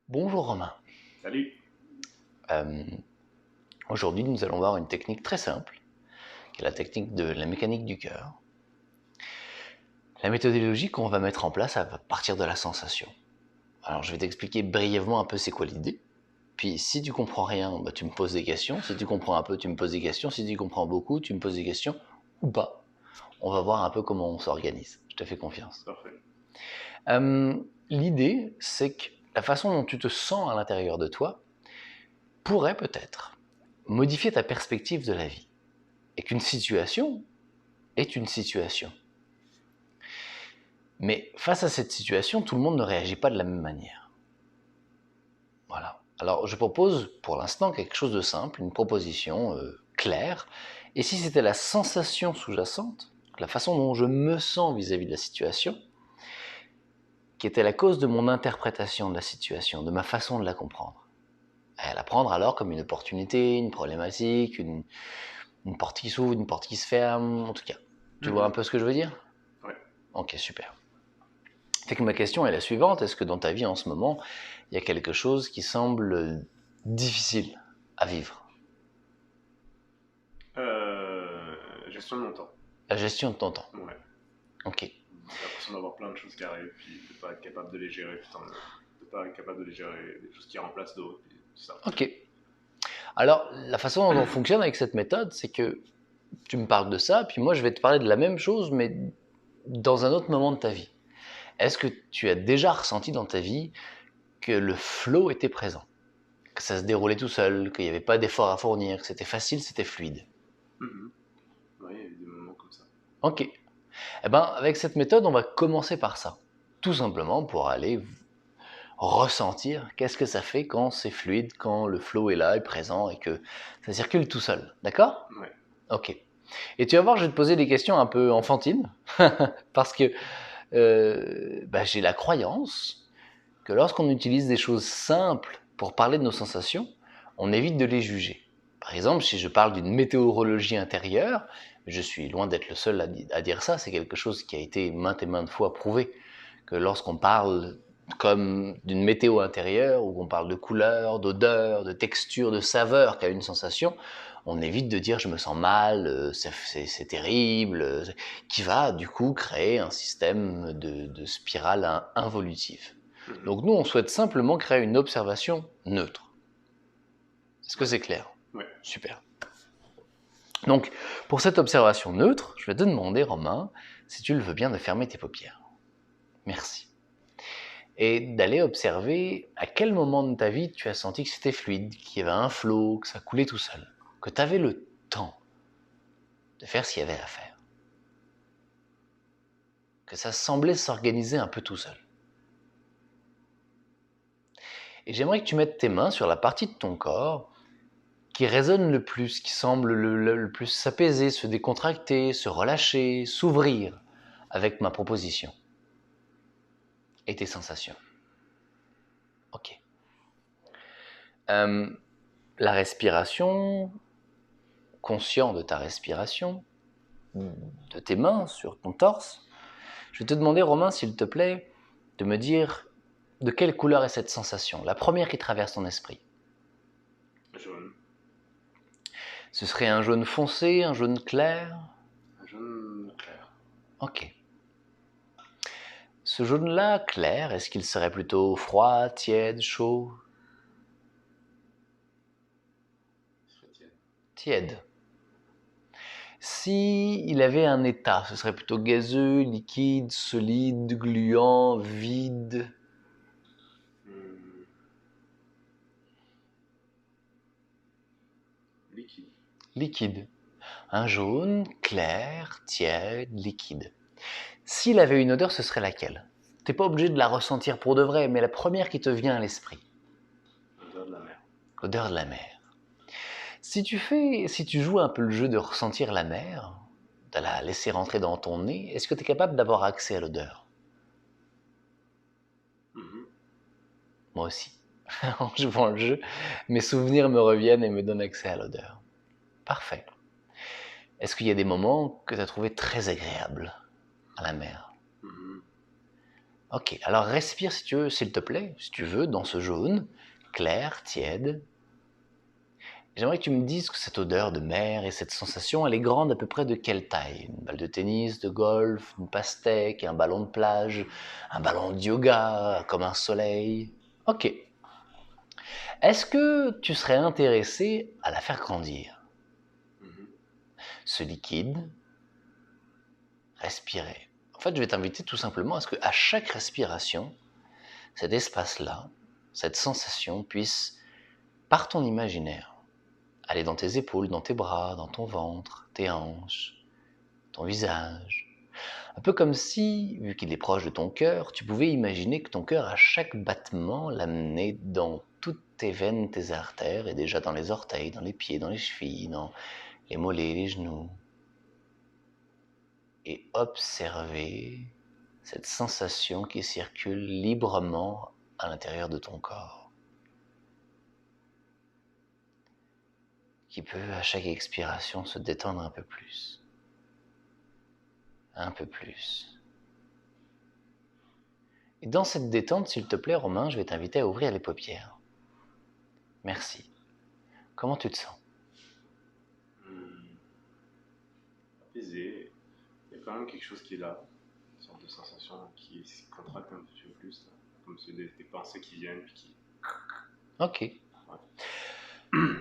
Bonjour Romain. Salut. Euh, Aujourd'hui, nous allons voir une technique très simple, qui est la technique de la mécanique du cœur. La méthodologie qu'on va mettre en place à partir de la sensation. Alors, je vais t'expliquer brièvement un peu c'est quoi l'idée. Puis, si tu comprends rien, tu me poses des questions. Si tu comprends un peu, tu me poses des questions. Si tu comprends beaucoup, tu me poses des questions ou pas. On va voir un peu comment on s'organise. Je te fais confiance. Parfait. L'idée, c'est que la façon dont tu te sens à l'intérieur de toi pourrait peut-être modifier ta perspective de la vie. Et qu'une situation est une situation. Mais face à cette situation, tout le monde ne réagit pas de la même manière. Voilà. Alors je propose pour l'instant quelque chose de simple, une proposition claire. Et si c'était la sensation sous-jacente, la façon dont je me sens vis-à-vis de la situation, qui était la cause de mon interprétation de la situation, de ma façon de la comprendre. Et la prendre alors comme une opportunité, une problématique, une porte qui s'ouvre, une porte qui se ferme, en tout cas. Tu vois un peu ce que je veux dire? Ouais. Ok, super. Fait que ma question est la suivante, est-ce que dans ta vie en ce moment, il y a quelque chose qui semble difficile à vivre? Gestion de mon temps. La gestion de ton temps. Ouais. Ok. J'ai l'impression d'avoir plein de choses qui arrivent, puis de pas être capable de les gérer, putain, de pas être capable de les gérer, des choses qui remplacent d'autres, puis tout ça. Ok. Alors, la façon dont on fonctionne avec cette méthode, c'est que tu me parles de ça, puis moi je vais te parler de la même chose, mais dans un autre moment de ta vie. Est-ce que tu as déjà ressenti dans ta vie que le flow était présent? Que ça se déroulait tout seul, qu'il n'y avait pas d'effort à fournir, que c'était facile, c'était fluide? Oui, il y a eu des moments comme ça. Ok. Eh ben, avec cette méthode, on va commencer par ça. Tout simplement pour aller ressentir qu'est-ce que ça fait quand c'est fluide, quand le flow est là, est présent et que ça circule tout seul. D'accord? Ouais. Ok. Et tu vas voir, je vais te poser des questions un peu enfantines parce que j'ai la croyance que lorsqu'on utilise des choses simples pour parler de nos sensations, on évite de les juger. Par exemple, si je parle d'une météorologie intérieure, je suis loin d'être le seul à dire ça, c'est quelque chose qui a été maintes et maintes fois prouvé, que lorsqu'on parle comme d'une météo intérieure, où on parle de couleur, d'odeur, de texture, de saveur qu'a une sensation, on évite de dire je me sens mal, c'est terrible, qui va du coup créer un système de spirale involutive. Donc nous, on souhaite simplement créer une observation neutre. Est-ce que c'est clair? Ouais. Super. Donc, pour cette observation neutre, je vais te demander, Romain, si tu le veux bien, de fermer tes paupières. Merci. Et d'aller observer à quel moment de ta vie tu as senti que c'était fluide, qu'il y avait un flot, que ça coulait tout seul, que tu avais le temps de faire ce qu'il y avait à faire, que ça semblait s'organiser un peu tout seul. Et j'aimerais que tu mettes tes mains sur la partie de ton corps qui résonne le plus, qui semble le plus s'apaiser, se décontracter, se relâcher, s'ouvrir avec ma proposition et tes sensations. Ok. La respiration, conscient de ta respiration, de tes mains sur ton torse, je vais te demander, Romain, s'il te plaît, de me dire de quelle couleur est cette sensation, la première qui traverse ton esprit. Jaune. Ce serait un jaune foncé, un jaune clair? Un jaune clair. Ok. Ce jaune-là, clair, est-ce qu'il serait plutôt froid, tiède, chaud? Tiède. Tiède. Si il avait un état, ce serait plutôt gazeux, liquide, solide, gluant, vide? Liquide. Liquide. Un jaune, clair, tiède, liquide. S'il avait une odeur, ce serait laquelle? T'es pas obligé de la ressentir pour de vrai, mais la première qui te vient à l'esprit. L'odeur de la mer. L'odeur de la mer. Si tu joues un peu le jeu de ressentir la mer, de la laisser rentrer dans ton nez, est-ce que tu es capable d'avoir accès à l'odeur? Moi aussi. En jouant le jeu, mes souvenirs me reviennent et me donnent accès à l'odeur. Parfait. Est-ce qu'il y a des moments que tu as trouvé très agréables à la mer? Ok, alors respire si tu veux, s'il te plaît, si tu veux, dans ce jaune, clair, tiède. J'aimerais que tu me dises que cette odeur de mer et cette sensation, elle est grande à peu près de quelle taille? Une balle de tennis, de golf, une pastèque, un ballon de plage, un ballon de yoga, comme un soleil. Ok. Est-ce que tu serais intéressé à la faire grandir? Mhm. Ce liquide, respirer. En fait, je vais t'inviter tout simplement à ce qu'à chaque respiration, cet espace-là, cette sensation puisse, par ton imaginaire, aller dans tes épaules, dans tes bras, dans ton ventre, tes hanches, ton visage. Un peu comme si, vu qu'il est proche de ton cœur, tu pouvais imaginer que ton cœur, à chaque battement, l'amenait dans toutes tes veines, tes artères, et déjà dans les orteils, dans les pieds, dans les chevilles, dans les mollets, les genoux. Et observer cette sensation qui circule librement à l'intérieur de ton corps, qui peut à chaque expiration se détendre un peu plus, un peu plus. Et dans cette détente, s'il te plaît, Romain, je vais t'inviter à ouvrir les paupières. Merci. Comment tu te sens? Apaisé. Il y a quand même quelque chose qui est là. Une sorte de sensation qui se contracte un petit peu plus. Là. Comme si des pensées qui viennent puis qui. Ok. Ouais.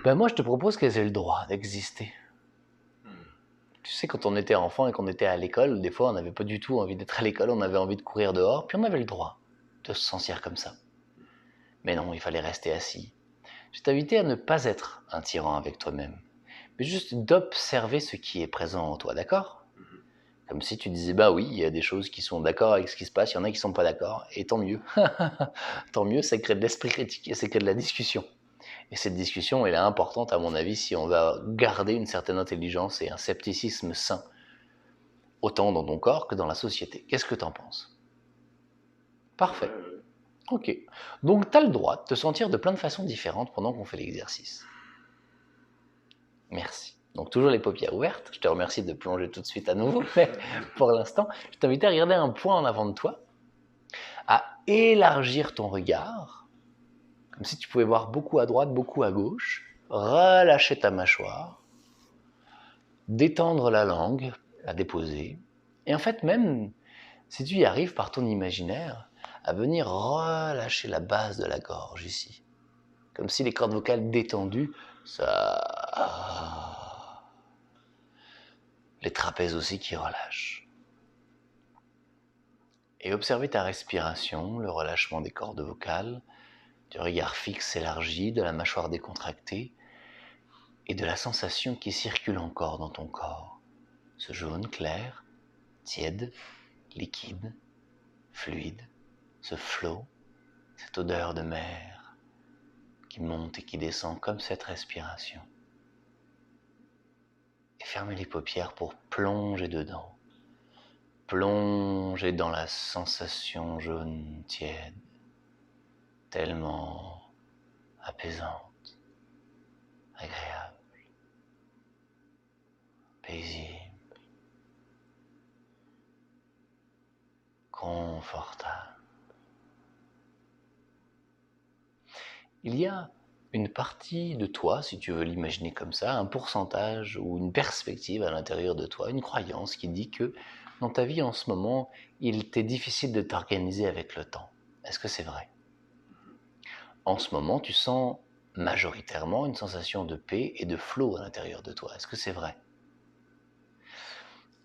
Ben moi, je te propose qu'elles aient le droit d'exister. Hmm. Tu sais, quand on était enfant et qu'on était à l'école, des fois, on n'avait pas du tout envie d'être à l'école, on avait envie de courir dehors, puis on avait le droit de se sentir comme ça. Mais non, il fallait rester assis. Je t'invitais à ne pas être un tyran avec toi-même, mais juste d'observer ce qui est présent en toi, d'accord? Mhm. Comme si tu disais, bah oui, il y a des choses qui sont d'accord avec ce qui se passe, il y en a qui sont pas d'accord, et tant mieux. Tant mieux, ça crée de l'esprit critique et ça crée de la discussion. Et cette discussion, elle est importante à mon avis si on va garder une certaine intelligence et un scepticisme sain, autant dans ton corps que dans la société. Qu'est-ce que t'en penses? Parfait. Ouais. Ok. Donc tu as le droit de te sentir de plein de façons différentes pendant qu'on fait l'exercice. Merci. Donc toujours les paupières ouvertes. Je te remercie de plonger tout de suite à nouveau, mais pour l'instant, je t'invite à regarder un point en avant de toi, à élargir ton regard, comme si tu pouvais voir beaucoup à droite, beaucoup à gauche, relâcher ta mâchoire, détendre la langue, la déposer, et en fait même, si tu y arrives par ton imaginaire, à venir relâcher la base de la gorge ici, comme si les cordes vocales détendues, ça... les trapèzes aussi qui relâchent. Et observer ta respiration, le relâchement des cordes vocales, du regard fixe élargi, de la mâchoire décontractée, et de la sensation qui circule encore dans ton corps. Ce jaune clair, tiède, liquide, fluide, ce flot, cette odeur de mer qui monte et qui descend comme cette respiration. Et fermez les paupières pour plonger dedans. Plonger dans la sensation jaune tiède, tellement apaisante, agréable, paisible, confortable. Il y a une partie de toi, si tu veux l'imaginer comme ça, un pourcentage ou une perspective à l'intérieur de toi, une croyance qui dit que dans ta vie en ce moment, il t'est difficile de t'organiser avec le temps. Est-ce que c'est vrai? En ce moment, tu sens majoritairement une sensation de paix et de flow à l'intérieur de toi. Est-ce que c'est vrai?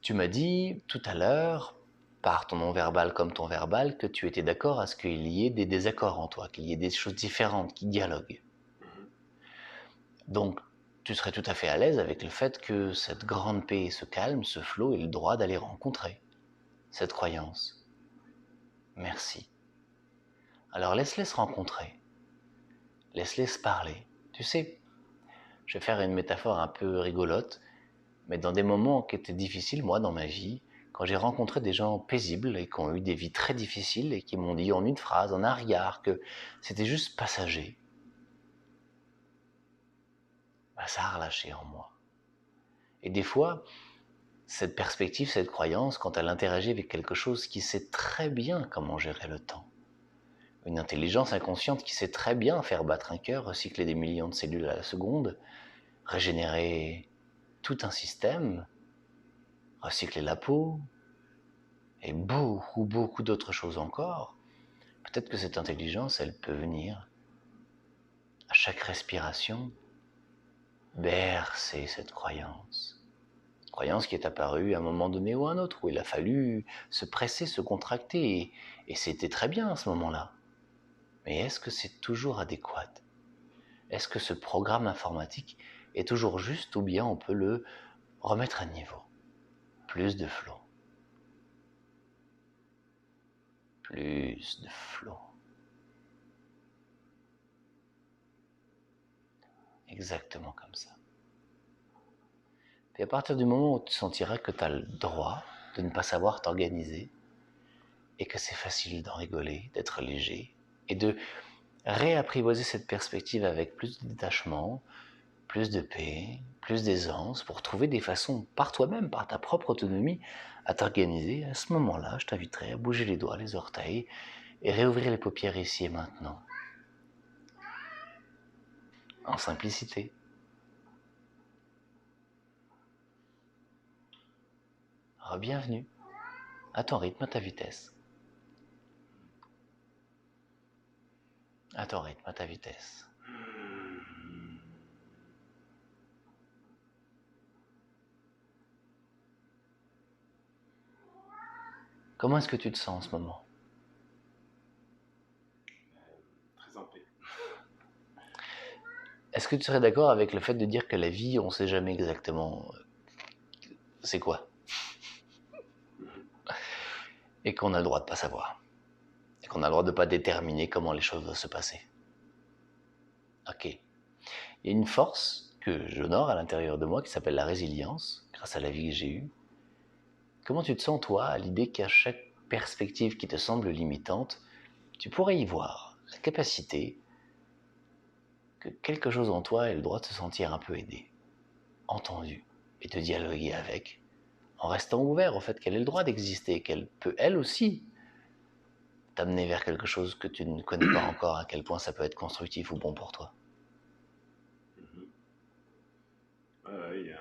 Tu m'as dit tout à l'heure, par ton non-verbal comme ton verbal, que tu étais d'accord à ce qu'il y ait des désaccords en toi, qu'il y ait des choses différentes qui dialoguent. Mhm. Donc, tu serais tout à fait à l'aise avec le fait que cette grande paix et ce calme, ce flot, ait le droit d'aller rencontrer cette croyance. Merci. Alors laisse-les se rencontrer. Laisse-les se parler. Tu sais, je vais faire une métaphore un peu rigolote, mais dans des moments qui étaient difficiles, moi, dans ma vie, quand j'ai rencontré des gens paisibles et qui ont eu des vies très difficiles et qui m'ont dit en une phrase, en un regard, que c'était juste passager, bah, ça a relâché en moi. Et des fois, cette perspective, cette croyance, quand elle interagit avec quelque chose qui sait très bien comment gérer le temps. Une intelligence inconsciente qui sait très bien faire battre un cœur, recycler des millions de cellules à la seconde, régénérer tout un système, recycler la peau, et beaucoup d'autres choses encore. Peut-être que cette intelligence, elle peut venir, à chaque respiration, bercer cette croyance. Croyance qui est apparue à un moment donné ou à un autre, où il a fallu se presser, se contracter, et c'était très bien à ce moment-là. Mais est-ce que c'est toujours adéquat? Est-ce que ce programme informatique est toujours juste, ou bien on peut le remettre à niveau? Plus de flow. Plus de flow. Exactement comme ça. Et à partir du moment où tu sentiras que tu as le droit de ne pas savoir t'organiser, et que c'est facile d'en rigoler, d'être léger, et de réapprivoiser cette perspective avec plus de détachement, plus de paix, plus d'aisance, pour trouver des façons par toi-même, par ta propre autonomie, à t'organiser. À ce moment-là, je t'inviterai à bouger les doigts, les orteils, et réouvrir les paupières ici et maintenant. En simplicité. Bienvenue, à ton rythme, à ta vitesse. À ton rythme, à ta vitesse. Comment est-ce que tu te sens en ce moment? Très en paix. Est-ce que tu serais d'accord avec le fait de dire que la vie, on ne sait jamais exactement c'est quoi? Et qu'on a le droit de ne pas savoir. Et qu'on a le droit de ne pas déterminer comment les choses doivent se passer. Ok. Il y a une force que j'honore à l'intérieur de moi qui s'appelle la résilience, grâce à la vie que j'ai eue. Comment tu te sens, toi, à l'idée qu'à chaque perspective qui te semble limitante, tu pourrais y voir la capacité que quelque chose en toi ait le droit de se sentir un peu aidé, entendu, et de dialoguer avec, en restant ouvert au fait qu'elle ait le droit d'exister, qu'elle peut, elle aussi, t'amener vers quelque chose que tu ne connais pas encore, à quel point ça peut être constructif ou bon pour toi. Ouais, il y a...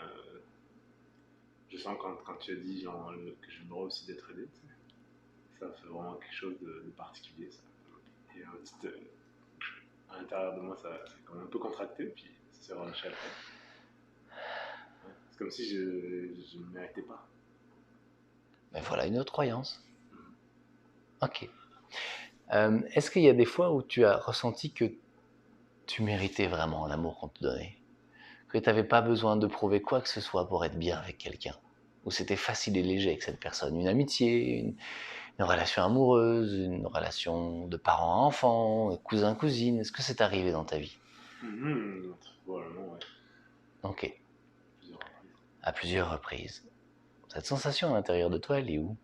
Je sens quand tu as dit genre, que j'ai le droit aussi d'être aidé, ça fait vraiment quelque chose de particulier. Ça. Et à l'intérieur de moi, ça c'est quand même un peu contracté, puis ça s'est relâché après. Ouais. C'est comme si je ne méritais pas. Mais voilà une autre croyance. Ok. Est-ce qu'il y a des fois où tu as ressenti que tu méritais vraiment l'amour qu'on te donnait? Que tu n'avais pas besoin de prouver quoi que ce soit pour être bien avec quelqu'un? Ou c'était facile et léger avec cette personne? Une amitié, une relation amoureuse, une relation de parent à enfant, cousin-cousine? Est-ce que c'est arrivé dans ta vie? Probablement, ouais. Ok. Plusieurs reprises. À plusieurs reprises. Cette sensation à l'intérieur de toi, elle est où?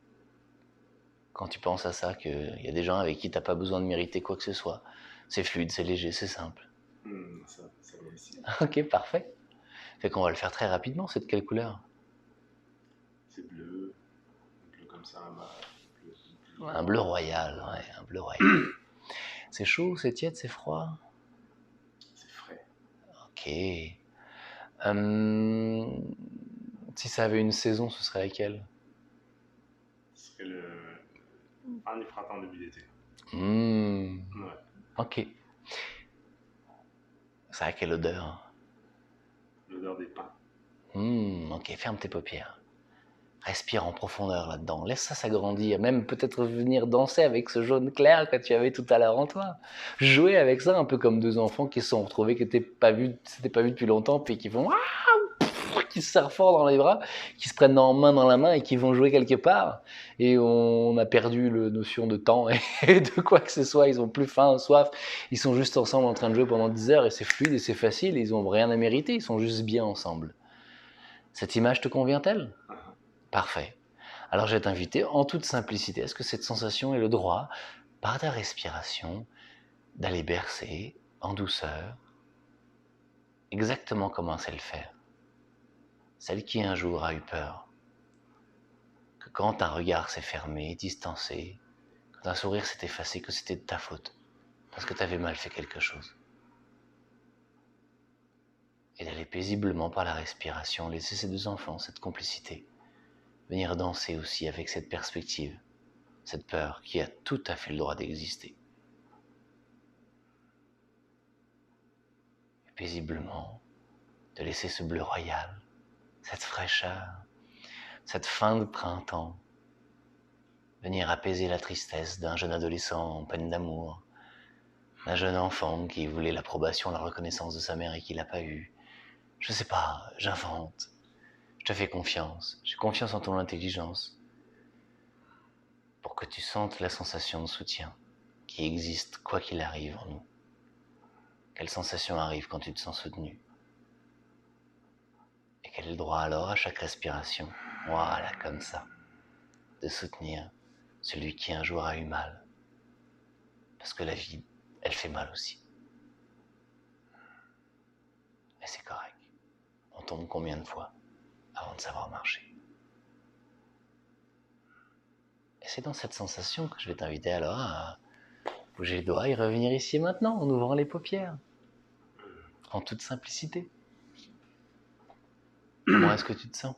Quand tu penses à ça, qu'il y a des gens avec qui tu n'as pas besoin de mériter quoi que ce soit. C'est fluide, c'est léger, c'est simple. Ça vient ici. Ok, parfait. Fait qu'on va le faire très rapidement. C'est de quelle couleur? C'est bleu comme ça, bleu. Un bleu royal, ouais, un bleu royal. C'est chaud, c'est tiède, c'est froid? C'est frais. Ok. Si ça avait une saison, ce serait laquelle? Ce serait le fin du printemps, début d'été. Ouais. Ok. Ça a quelle odeur? L'odeur des pins. Ok, ferme tes paupières. Respire en profondeur là-dedans. Laisse ça s'agrandir. Même peut-être venir danser avec ce jaune clair que tu avais tout à l'heure en toi. Jouer avec ça un peu comme deux enfants qui se sont retrouvés, qui s'étaient pas vus depuis longtemps, puis qui font qui se serrent fort dans les bras, qui se prennent en main dans la main et qui vont jouer quelque part. Et on a perdu la notion de temps et de quoi que ce soit. Ils ont plus faim, soif. Ils sont juste ensemble en train de jouer pendant 10 heures et c'est fluide et c'est facile. Ils ont rien à mériter. Ils sont juste bien ensemble. Cette image te convient-elle? Parfait. Alors je vais t'inviter en toute simplicité. Est-ce que cette sensation est le droit, par ta respiration, d'aller bercer en douceur, exactement comme on sait le faire? Celle qui un jour a eu peur que quand un regard s'est fermé, distancé, quand un sourire s'est effacé, que c'était de ta faute, parce que tu avais mal fait quelque chose. Et d'aller paisiblement par la respiration, laisser ces deux enfants, cette complicité, venir danser aussi avec cette perspective, cette peur qui a tout à fait le droit d'exister. Et paisiblement, de laisser ce bleu royal, cette fraîcheur, cette fin de printemps, venir apaiser la tristesse d'un jeune adolescent en peine d'amour, d'un jeune enfant qui voulait l'approbation, la reconnaissance de sa mère et qui l'a pas eu. Je sais pas, j'invente. Je te fais confiance. J'ai confiance en ton intelligence pour que tu sentes la sensation de soutien qui existe quoi qu'il arrive en nous. Quelle sensation arrive quand tu te sens soutenu? Et quel est le droit alors à chaque respiration, voilà, comme ça, de soutenir celui qui un jour a eu mal. Parce que la vie, elle fait mal aussi. Mais c'est correct. On tombe combien de fois avant de savoir marcher? Et c'est dans cette sensation que je vais t'inviter alors à bouger les doigts et revenir ici et maintenant en ouvrant les paupières. En toute simplicité. Comment est-ce que tu te sens?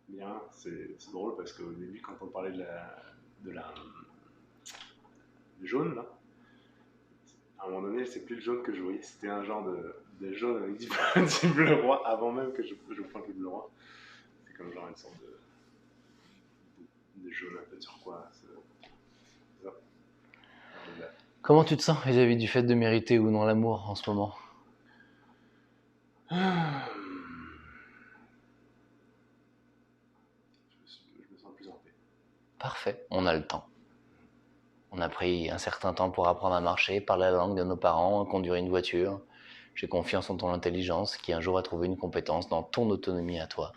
Bien, c'est drôle parce qu'au début, quand on parlait du jaune, là, à un moment donné, c'est plus le jaune que je voyais, c'était un genre de jaune avec du bleu roi, avant même que je pointe le bleu roi. C'est comme genre une sorte de jaune un peu turquoise. Ça. Comment tu te sens vis-à-vis du fait de mériter ou non l'amour en ce moment? Je me sens plus en paix. Parfait, on a le temps. On a pris un certain temps pour apprendre à marcher, parler la langue de nos parents, conduire une voiture. J'ai confiance en ton intelligence qui un jour a trouvé une compétence dans ton autonomie à toi.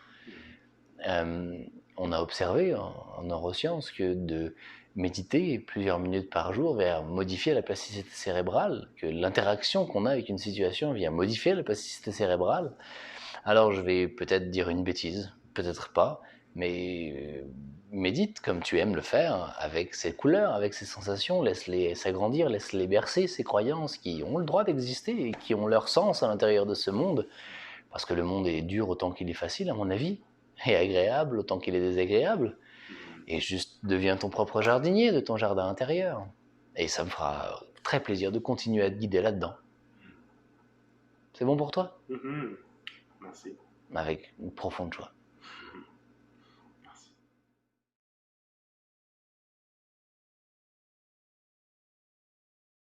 On a observé en neurosciences que de méditer plusieurs minutes par jour vient modifier la plasticité cérébrale, que l'interaction qu'on a avec une situation vient modifier la plasticité cérébrale. Alors je vais peut-être dire une bêtise, peut-être pas, mais médite comme tu aimes le faire, avec ces couleurs, avec ces sensations, laisse-les s'agrandir, laisse-les bercer, ces croyances qui ont le droit d'exister et qui ont leur sens à l'intérieur de ce monde, parce que le monde est dur autant qu'il est facile à mon avis, et agréable autant qu'il est désagréable, et juste deviens ton propre jardinier de ton jardin intérieur, et ça me fera très plaisir de continuer à te guider là-dedans. C'est bon pour toi? Merci. Avec une profonde joie.